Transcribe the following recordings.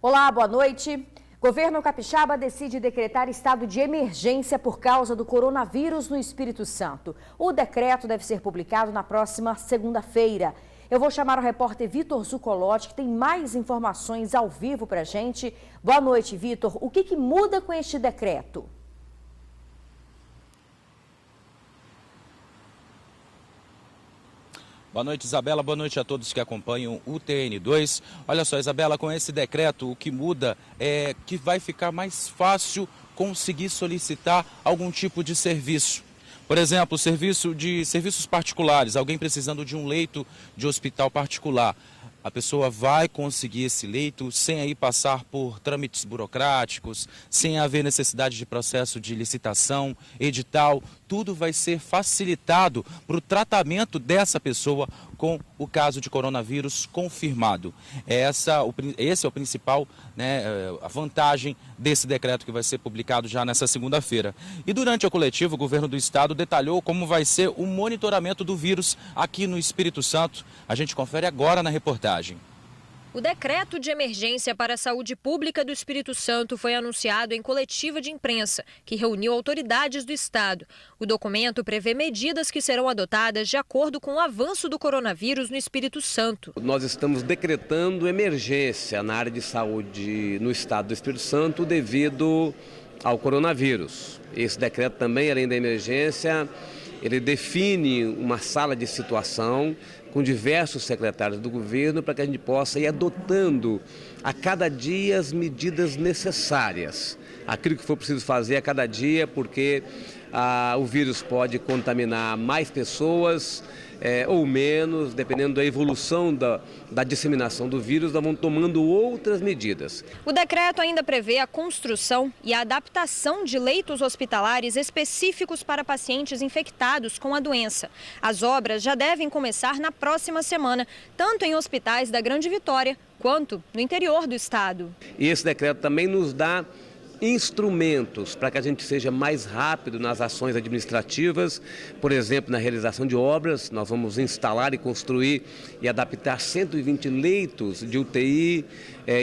Olá, boa noite. Governo capixaba decide decretar estado de emergência por causa do coronavírus no Espírito Santo. O decreto deve ser publicado na próxima segunda-feira. Eu vou chamar o repórter Vitor Zucolotti, que tem mais informações ao vivo para a gente. Boa noite, Vitor. O que muda com este decreto? Boa noite, Isabela. Boa noite a todos que acompanham o TN2. Olha só, Isabela, com esse decreto, o que muda é que vai ficar mais fácil conseguir solicitar algum tipo de serviço. Por exemplo, serviços particulares, alguém precisando de um leito de hospital particular. A pessoa vai conseguir esse leito sem aí passar por trâmites burocráticos, sem haver necessidade de processo de licitação, edital. Tudo vai ser facilitado para o tratamento dessa pessoa com o caso de coronavírus confirmado. Esse é o principal, a vantagem desse decreto que vai ser publicado já nessa segunda-feira. E durante o coletivo, o governo do estado detalhou como vai ser o monitoramento do vírus aqui no Espírito Santo. A gente confere agora na reportagem. O decreto de emergência para a saúde pública do Espírito Santo foi anunciado em coletiva de imprensa, que reuniu autoridades do estado. O documento prevê medidas que serão adotadas de acordo com o avanço do coronavírus no Espírito Santo. Nós estamos decretando emergência na área de saúde no estado do Espírito Santo devido ao coronavírus. Esse decreto também, além da emergência, ele define uma sala de situação com diversos secretários do governo para que a gente possa ir adotando a cada dia as medidas necessárias. Aquilo que for preciso fazer a cada dia, porque o vírus pode contaminar mais pessoas ou menos, dependendo da evolução da disseminação do vírus, nós vamos tomando outras medidas. O decreto ainda prevê a construção e a adaptação de leitos hospitalares específicos para pacientes infectados com a doença. As obras já devem começar na próxima semana, tanto em hospitais da Grande Vitória quanto no interior do estado. E esse decreto também nos dá instrumentos para que a gente seja mais rápido nas ações administrativas, por exemplo, na realização de obras. Nós vamos instalar e construir e adaptar 120 leitos de UTI,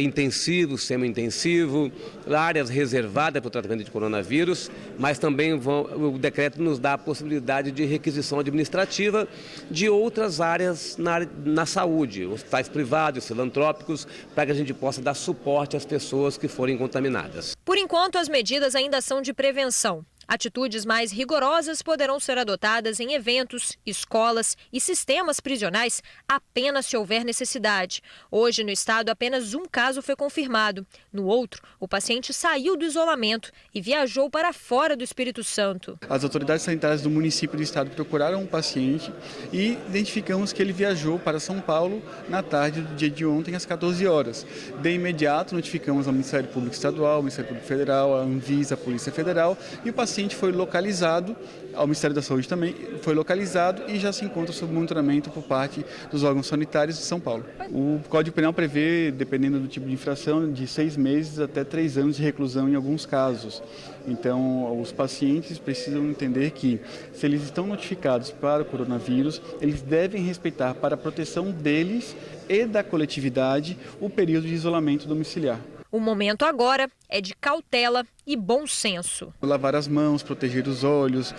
intensivo, semi-intensivo, áreas reservadas para o tratamento de coronavírus, mas também o decreto nos dá a possibilidade de requisição administrativa de outras áreas na saúde, hospitais privados, filantrópicos, para que a gente possa dar suporte às pessoas que forem contaminadas. Por enquanto, as medidas ainda são de prevenção. Atitudes mais rigorosas poderão ser adotadas em eventos, escolas e sistemas prisionais apenas se houver necessidade. Hoje, no estado, apenas um caso foi confirmado. No outro, o paciente saiu do isolamento e viajou para fora do Espírito Santo. As autoridades sanitárias do município e do estado procuraram o paciente e identificamos que ele viajou para São Paulo na tarde do dia de ontem, às 14 horas. De imediato, notificamos ao Ministério Público Estadual, ao Ministério Público Federal, à Anvisa, à Polícia Federal, e o paciente foi localizado, ao Ministério da Saúde também, foi localizado e já se encontra sob monitoramento por parte dos órgãos sanitários de São Paulo. O Código Penal prevê, dependendo do tipo de infração, de 6 meses até 3 anos de reclusão em alguns casos. Então, os pacientes precisam entender que, se eles estão notificados para o coronavírus, eles devem respeitar, para a proteção deles e da coletividade, o período de isolamento domiciliar. O momento agora é de cautela e bom senso. Lavar as mãos, proteger os olhos,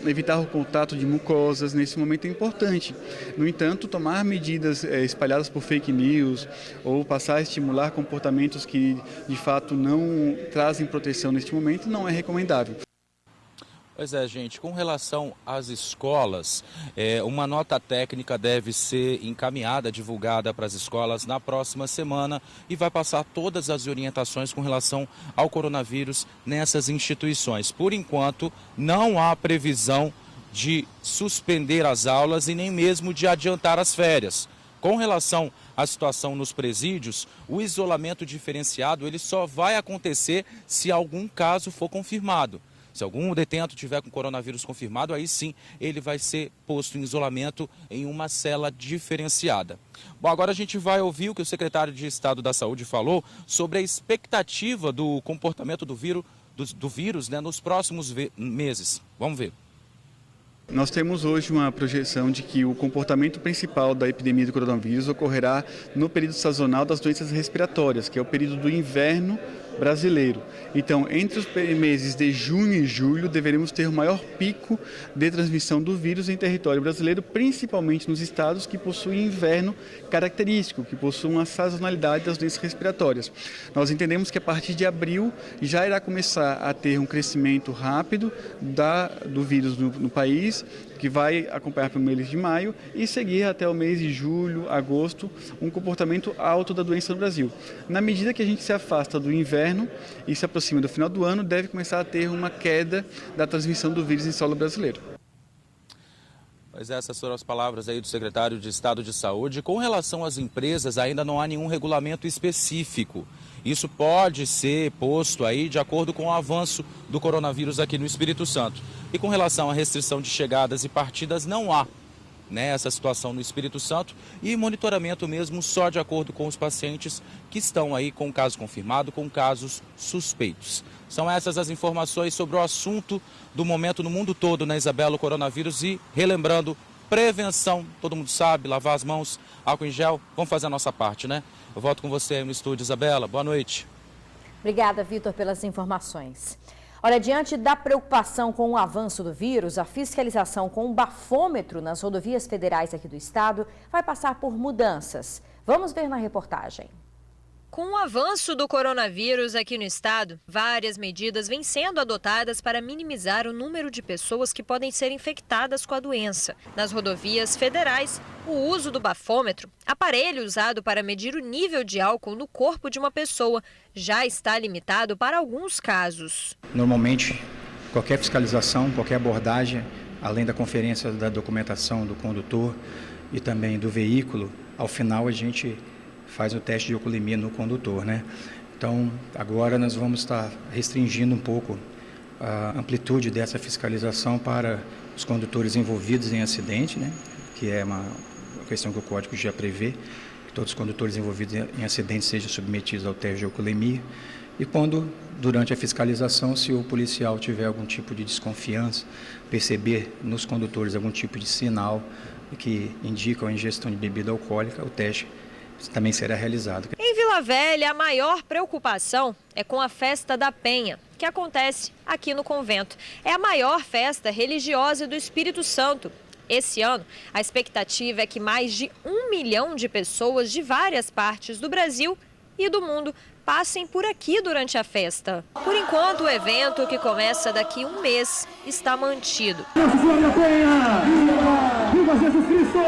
evitar o contato de mucosas, nesse momento é importante. No entanto, tomar medidas espalhadas por fake news ou passar a estimular comportamentos que de fato não trazem proteção neste momento não é recomendável. Pois é, gente, com relação às escolas, uma nota técnica deve ser encaminhada, divulgada para as escolas na próxima semana e vai passar todas as orientações com relação ao coronavírus nessas instituições. Por enquanto, não há previsão de suspender as aulas e nem mesmo de adiantar as férias. Com relação à situação nos presídios, o isolamento diferenciado ele só vai acontecer se algum caso for confirmado. Se algum detento tiver com coronavírus confirmado, aí sim ele vai ser posto em isolamento em uma cela diferenciada. Bom, agora a gente vai ouvir o que o secretário de Estado da Saúde falou sobre a expectativa do comportamento do vírus nos próximos meses. Vamos ver. Nós temos hoje uma projeção de que o comportamento principal da epidemia do coronavírus ocorrerá no período sazonal das doenças respiratórias, que é o período do inverno brasileiro. Então, entre os meses de junho e julho, deveremos ter o maior pico de transmissão do vírus em território brasileiro, principalmente nos estados que possuem inverno característico, que possuem uma sazonalidade das doenças respiratórias. Nós entendemos que a partir de abril já irá começar a ter um crescimento rápido do vírus no país, que vai acompanhar pelo mês de maio e seguir até o mês de julho, agosto, um comportamento alto da doença no Brasil. Na medida que a gente se afasta do inverno e se aproxima do final do ano, deve começar a ter uma queda da transmissão do vírus em solo brasileiro. Pois essas foram as palavras aí do secretário de Estado de Saúde. Com relação às empresas, ainda não há nenhum regulamento específico. Isso pode ser posto aí de acordo com o avanço do coronavírus aqui no Espírito Santo. E com relação à restrição de chegadas e partidas, não há, né, essa situação no Espírito Santo, e monitoramento mesmo só de acordo com os pacientes que estão aí com caso confirmado, com casos suspeitos. São essas as informações sobre o assunto do momento no mundo todo, né, Isabela, o coronavírus. E relembrando, prevenção, todo mundo sabe, lavar as mãos, álcool em gel, vamos fazer a nossa parte, né? Eu volto com você aí no estúdio, Isabela. Boa noite. Obrigada, Vitor, pelas informações. Olha, diante da preocupação com o avanço do vírus, a fiscalização com o bafômetro nas rodovias federais aqui do estado vai passar por mudanças. Vamos ver na reportagem. Com o avanço do coronavírus aqui no estado, várias medidas vêm sendo adotadas para minimizar o número de pessoas que podem ser infectadas com a doença. Nas rodovias federais, o uso do bafômetro, aparelho usado para medir o nível de álcool no corpo de uma pessoa, já está limitado para alguns casos. Normalmente, qualquer fiscalização, qualquer abordagem, além da conferência da documentação do condutor e também do veículo, ao final a gente faz o teste de alcoolemia no condutor, né? Então, agora nós vamos estar restringindo um pouco a amplitude dessa fiscalização para os condutores envolvidos em acidente, né? Que é uma questão que o Código já prevê, que todos os condutores envolvidos em acidente sejam submetidos ao teste de alcoolemia. E quando, durante a fiscalização, se o policial tiver algum tipo de desconfiança, perceber nos condutores algum tipo de sinal que indica a ingestão de bebida alcoólica, o teste também será realizado. Em Vila Velha, a maior preocupação é com a Festa da Penha, que acontece aqui no convento. É a maior festa religiosa do Espírito Santo. Esse ano, a expectativa é que mais de 1 milhão de pessoas de várias partes do Brasil e do mundo passem por aqui durante a festa. Por enquanto, o evento, que começa daqui a um mês, está mantido. Viva Jesus Cristo!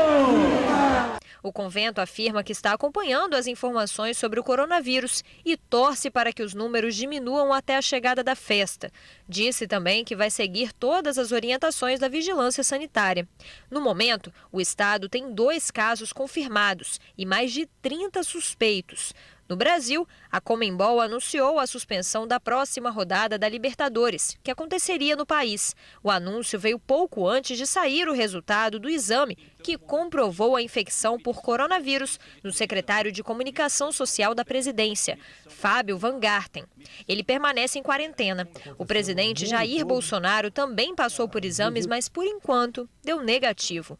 O convento afirma que está acompanhando as informações sobre o coronavírus e torce para que os números diminuam até a chegada da festa. Disse também que vai seguir todas as orientações da vigilância sanitária. No momento, o estado tem 2 casos confirmados e mais de 30 suspeitos. No Brasil, a Conmebol anunciou a suspensão da próxima rodada da Libertadores, que aconteceria no país. O anúncio veio pouco antes de sair o resultado do exame que comprovou a infecção por coronavírus no secretário de Comunicação Social da Presidência, Fábio Van Garten. Ele permanece em quarentena. O presidente Jair Bolsonaro também passou por exames, mas por enquanto deu negativo.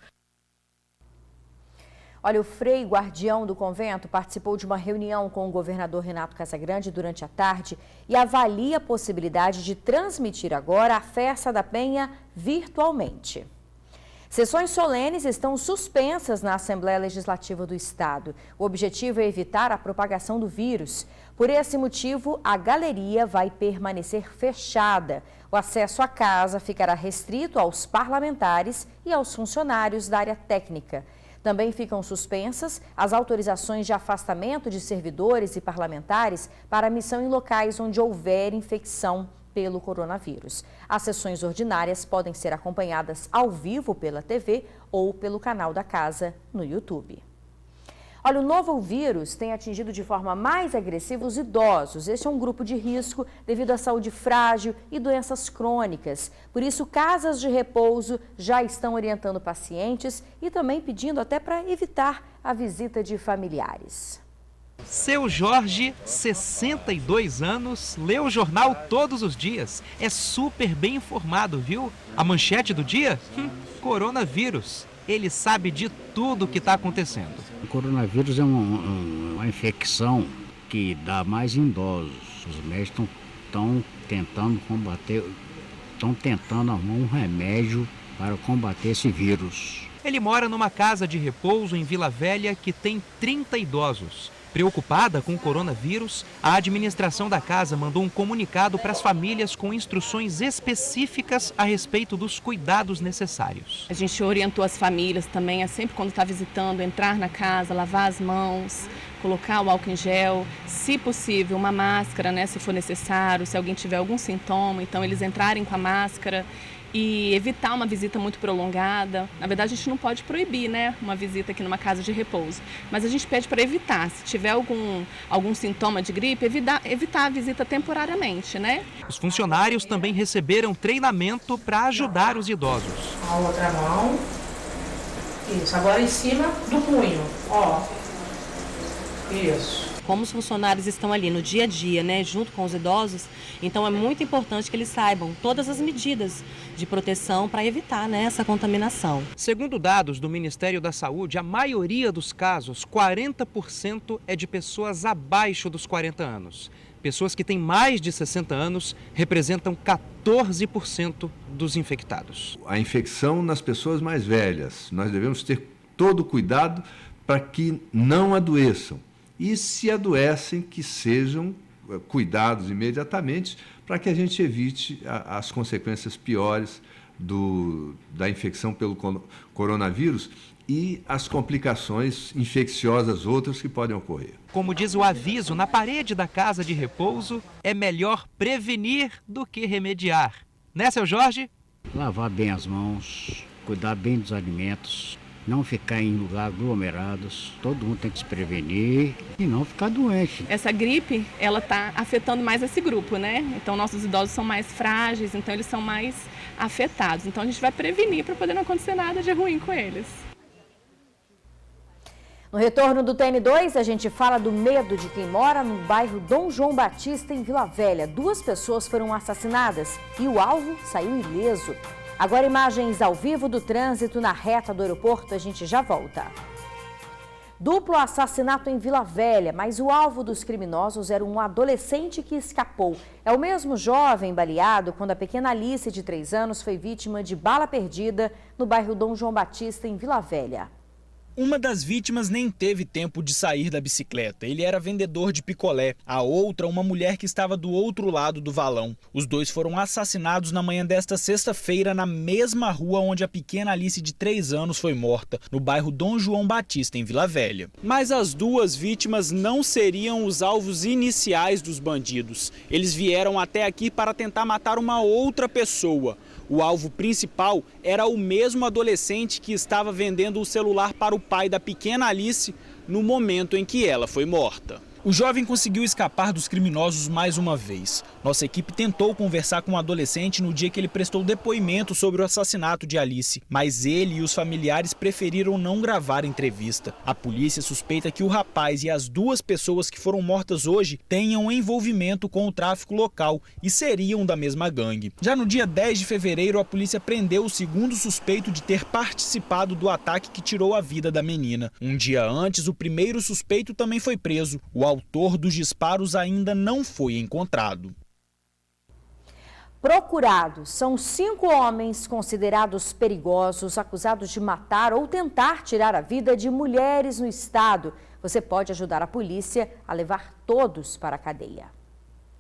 Olha, o frei guardião do convento participou de uma reunião com o governador Renato Casagrande durante a tarde e avalia a possibilidade de transmitir agora a Festa da Penha virtualmente. Sessões solenes estão suspensas na Assembleia Legislativa do Estado. O objetivo é evitar a propagação do vírus. Por esse motivo, a galeria vai permanecer fechada. O acesso à casa ficará restrito aos parlamentares e aos funcionários da área técnica. Também ficam suspensas as autorizações de afastamento de servidores e parlamentares para missão em locais onde houver infecção pelo coronavírus. As sessões ordinárias podem ser acompanhadas ao vivo pela TV ou pelo canal da casa no YouTube. Olha, o novo vírus tem atingido de forma mais agressiva os idosos. Este é um grupo de risco devido à saúde frágil e doenças crônicas. Por isso, casas de repouso já estão orientando pacientes e também pedindo até para evitar a visita de familiares. Seu Jorge, 62 anos, lê o jornal todos os dias. É super bem informado, viu? A manchete do dia? coronavírus. Ele sabe de tudo o que está acontecendo. O coronavírus é uma infecção que dá mais em idosos. Os médicos estão tentando combater, estão tentando arrumar um remédio para combater esse vírus. Ele mora numa casa de repouso em Vila Velha que tem 30 idosos. Preocupada com o coronavírus, a administração da casa mandou um comunicado para as famílias com instruções específicas a respeito dos cuidados necessários. A gente orientou as famílias também a sempre quando está visitando, entrar na casa, lavar as mãos, colocar o álcool em gel, se possível uma máscara, né, se for necessário, se alguém tiver algum sintoma, então eles entrarem com a máscara. E evitar uma visita muito prolongada. Na verdade, a gente não pode proibir, né, uma visita aqui numa casa de repouso. Mas a gente pede para evitar. Se tiver algum sintoma de gripe, evitar a visita temporariamente, né? Os funcionários também receberam treinamento para ajudar os idosos. A outra mão. Isso, agora em cima do punho, ó. Isso. Como os funcionários estão ali no dia a dia, né, junto com os idosos, então é muito importante que eles saibam todas as medidas de proteção para evitar, né, essa contaminação. Segundo dados do Ministério da Saúde, a maioria dos casos, 40%, é de pessoas abaixo dos 40 anos. Pessoas que têm mais de 60 anos representam 14% dos infectados. A infecção nas pessoas mais velhas, nós devemos ter todo o cuidado para que não adoeçam. E se adoecem, que sejam cuidados imediatamente para que a gente evite as consequências piores da infecção pelo coronavírus e as complicações infecciosas outras que podem ocorrer. Como diz o aviso na parede da casa de repouso, é melhor prevenir do que remediar. Né, seu Jorge? Lavar bem as mãos, cuidar bem dos alimentos. Não ficar em lugares aglomerados, todo mundo tem que se prevenir e não ficar doente. Essa gripe, ela está afetando mais esse grupo, né? Então, nossos idosos são mais frágeis, então eles são mais afetados. Então, a gente vai prevenir para poder não acontecer nada de ruim com eles. No retorno do TN2, a gente fala do medo de quem mora no bairro Dom João Batista, em Vila Velha. 2 pessoas foram assassinadas e o alvo saiu ileso. Agora imagens ao vivo do trânsito na reta do aeroporto, a gente já volta. Duplo assassinato em Vila Velha, mas o alvo dos criminosos era um adolescente que escapou. É o mesmo jovem baleado quando a pequena Alice, de 3 anos, foi vítima de bala perdida no bairro Dom João Batista, em Vila Velha. Uma das vítimas nem teve tempo de sair da bicicleta. Ele era vendedor de picolé. A outra, uma mulher que estava do outro lado do valão. Os dois foram assassinados na manhã desta sexta-feira na mesma rua onde a pequena Alice, de 3 anos, foi morta, no bairro Dom João Batista, em Vila Velha. Mas as 2 vítimas não seriam os alvos iniciais dos bandidos. Eles vieram até aqui para tentar matar uma outra pessoa. O alvo principal era o mesmo adolescente que estava vendendo o celular para o pai da pequena Alice no momento em que ela foi morta. O jovem conseguiu escapar dos criminosos mais uma vez. Nossa equipe tentou conversar com o adolescente no dia que ele prestou depoimento sobre o assassinato de Alice, mas ele e os familiares preferiram não gravar a entrevista. A polícia suspeita que o rapaz e as 2 pessoas que foram mortas hoje tenham envolvimento com o tráfico local e seriam da mesma gangue. Já no dia 10 de fevereiro, a polícia prendeu o segundo suspeito de ter participado do ataque que tirou a vida da menina. Um dia antes, o primeiro suspeito também foi preso. O autor dos disparos ainda não foi encontrado. Procurados são 5 homens considerados perigosos, acusados de matar ou tentar tirar a vida de mulheres no estado. Você pode ajudar a polícia a levar todos para a cadeia.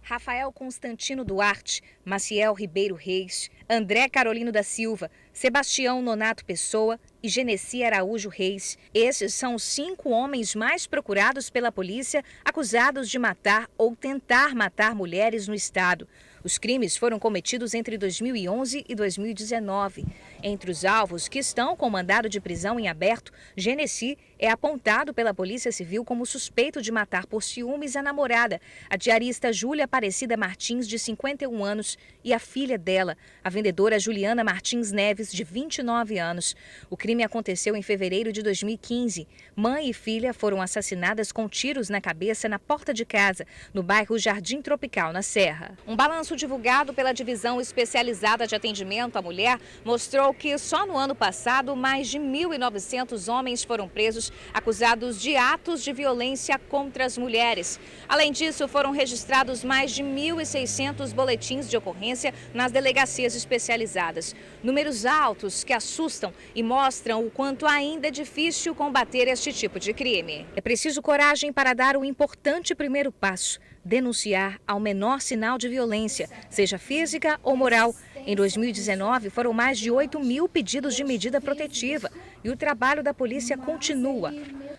Rafael Constantino Duarte, Maciel Ribeiro Reis, André Carolino da Silva, Sebastião Nonato Pessoa e Genesi Araújo Reis. Esses são os 5 homens mais procurados pela polícia, acusados de matar ou tentar matar mulheres no estado. Os crimes foram cometidos entre 2011 e 2019. Entre os alvos que estão com mandado de prisão em aberto, Genesi é apontado pela Polícia Civil como suspeito de matar por ciúmes a namorada, a diarista Júlia Aparecida Martins, de 51 anos, e a filha dela, a vendedora Juliana Martins Neves, de 29 anos. O crime aconteceu em fevereiro de 2015. Mãe e filha foram assassinadas com tiros na cabeça na porta de casa, no bairro Jardim Tropical, na Serra. Um balanço censo divulgado pela Divisão Especializada de Atendimento à Mulher mostrou que só no ano passado mais de 1.900 homens foram presos acusados de atos de violência contra as mulheres. Além disso, foram registrados mais de 1.600 boletins de ocorrência nas delegacias especializadas. Números altos que assustam e mostram o quanto ainda é difícil combater este tipo de crime. É preciso coragem para dar o importante primeiro passo: denunciar ao menor sinal de violência, seja física ou moral. Em 2019, foram mais de 8.000 pedidos de medida protetiva e o trabalho da polícia continua.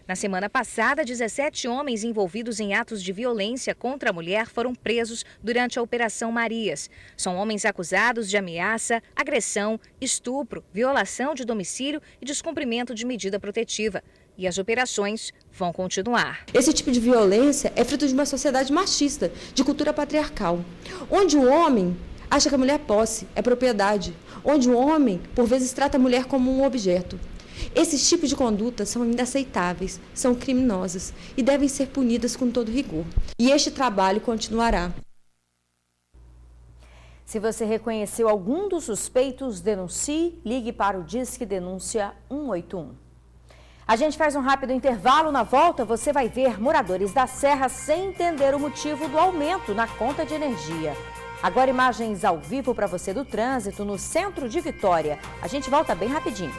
Na semana passada, 17 homens envolvidos em atos de violência contra a mulher foram presos durante a Operação Marias. São homens acusados de ameaça, agressão, estupro, violação de domicílio e descumprimento de medida protetiva. E as operações vão continuar. Esse tipo de violência é fruto de uma sociedade machista, de cultura patriarcal, onde o homem acha que a mulher é posse, é propriedade, onde o homem, por vezes, trata a mulher como um objeto. Esses tipos de condutas são inaceitáveis, são criminosas e devem ser punidas com todo rigor. E este trabalho continuará. Se você reconheceu algum dos suspeitos, denuncie, ligue para o Disque Denúncia 181. A gente faz um rápido intervalo. Na volta, você vai ver moradores da Serra sem entender o motivo do aumento na conta de energia. Agora, imagens ao vivo para você do trânsito no centro de Vitória. A gente volta bem rapidinho.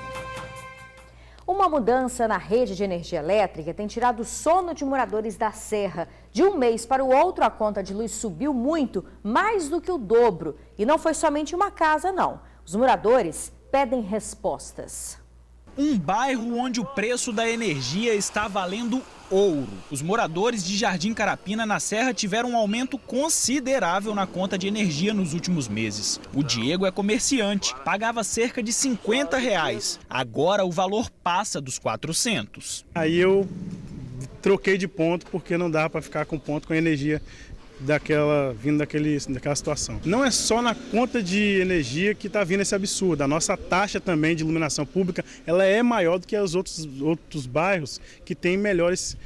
Uma mudança na rede de energia elétrica tem tirado o sono de moradores da Serra. De um mês para o outro, a conta de luz subiu muito, mais do que o dobro. E não foi somente uma casa, não. Os moradores pedem respostas. Um bairro onde o preço da energia está valendo ouro. Os moradores de Jardim Carapina, na Serra, tiveram um aumento considerável na conta de energia nos últimos meses. O Diego é comerciante, pagava cerca de R$50. Agora o valor passa dos 400. Aí eu troquei de ponto porque não dá para ficar com ponto com energia vindo daquela situação. Não é só na conta de energia que está vindo esse absurdo. A nossa taxa também de iluminação pública, ela é maior do que os outros bairros que têm melhores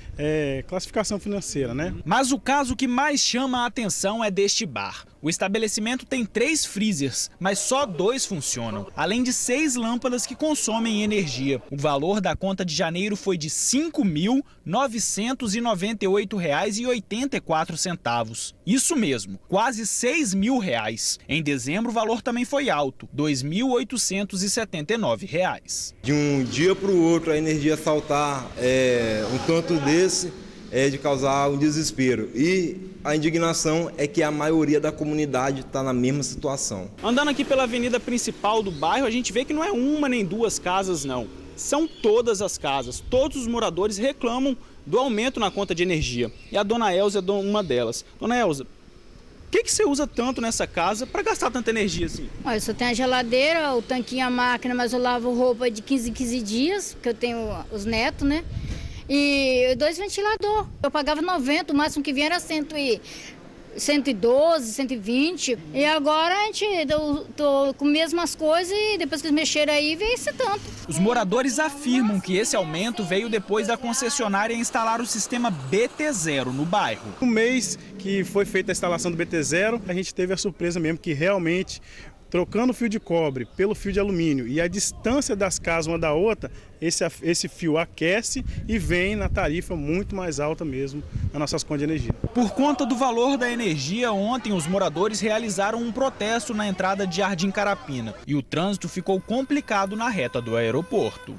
classificação financeira, né? Mas o caso que mais chama a atenção é deste bar. O estabelecimento tem 3 freezers, mas só 2 funcionam, além de 6 lâmpadas que consomem energia. O valor da conta de janeiro foi de R$ 5.998,84. Isso mesmo, quase R$ 6.000. Em dezembro o valor também foi alto, R$ 2.879. De um dia para o outro a energia saltar um tanto desse é de causar um desespero. E a indignação é que a maioria da comunidade está na mesma situação. Andando aqui pela avenida principal do bairro, a gente vê que não é uma nem 2 casas, não. São todas as casas. Todos os moradores reclamam do aumento na conta de energia. E a dona Elza é uma delas. Dona Elza, o que você usa tanto nessa casa para gastar tanta energia assim? Olha, eu só tenho a geladeira, o tanquinho, a máquina, mas eu lavo roupa de 15 em 15 dias, porque eu tenho os netos, né? E 2 ventiladores. Eu pagava 90, o máximo que vinha era 112, 120. E agora a gente tô com as mesmas coisas e depois que eles mexeram aí, veio esse tanto. Os moradores afirmam que esse aumento veio depois da concessionária instalar o sistema BT0 no bairro. No mês que foi feita a instalação do BT0, a gente teve a surpresa mesmo que realmente, trocando o fio de cobre pelo fio de alumínio e a distância das casas uma da outra, esse fio aquece e vem na tarifa muito mais alta mesmo nas nossas contas de energia. Por conta do valor da energia, ontem os moradores realizaram um protesto na entrada de Jardim Carapina e o trânsito ficou complicado na reta do aeroporto.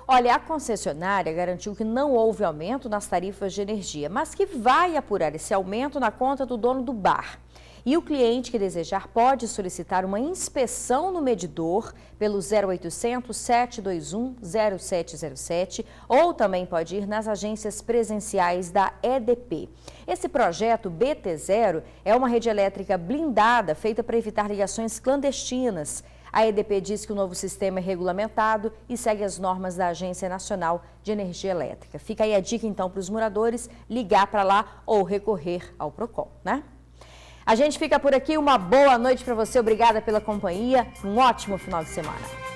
Olha, a concessionária garantiu que não houve aumento nas tarifas de energia, mas que vai apurar esse aumento na conta do dono do bar. E o cliente que desejar pode solicitar uma inspeção no medidor pelo 0800 721 0707 ou também pode ir nas agências presenciais da EDP. Esse projeto BT0 é uma rede elétrica blindada feita para evitar ligações clandestinas. A EDP diz que o novo sistema é regulamentado e segue as normas da Agência Nacional de Energia Elétrica. Fica aí a dica então para os moradores ligar para lá ou recorrer ao PROCON, né? A gente fica por aqui, uma boa noite para você, obrigada pela companhia, um ótimo final de semana.